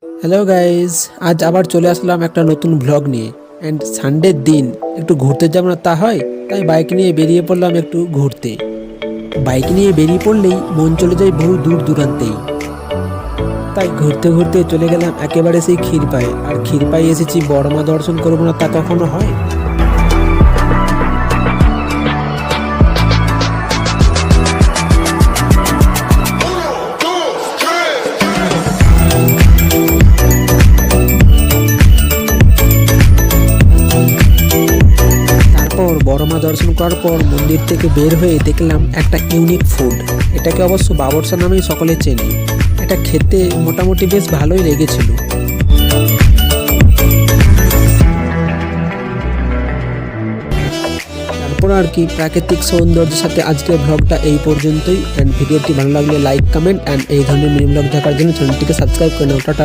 Hello guys, আজ আবার চলে আসলাম একটা নতুন ব্লগ নিয়ে। অ্যান্ড সানডের দিন একটু ঘুরতে যাব না তা হয়, তাই বাইক নিয়ে বেরিয়ে পড়লাম একটু ঘুরতে। বাইক নিয়ে বেরিয়ে পড়লেই মন চলে যায় বহু দূর দূরান্তেই। তাই ঘুরতে ঘুরতে চলে গেলাম একেবারে সেই ক্ষীরপায়ে। আর ক্ষীরপায়ে এসেছি, বড়মা দর্শন করবো না তা কখনো হয়? তারপর বড়মা দর্শন করার পর মন্দির থেকে বের হয়ে দেখলাম একটা ইউনিক ফুড। এটাকে অবশ্য বাবরসা নামেই সকলে চেনে। এটা খেতে মোটামুটি বেশ ভালোই লেগেছিল। তারপর আর কি, প্রাকৃতিক সৌন্দর্যের সাথে আজকের ব্লগটা এই পর্যন্তই। অ্যান্ড ভিডিওটি ভালো লাগলে লাইক, কমেন্ট অ্যান্ড এই ধরনের মিনি ব্লগ দেখার জন্য চ্যানেলটিকে সাবস্ক্রাইব করে নাও। টাটা।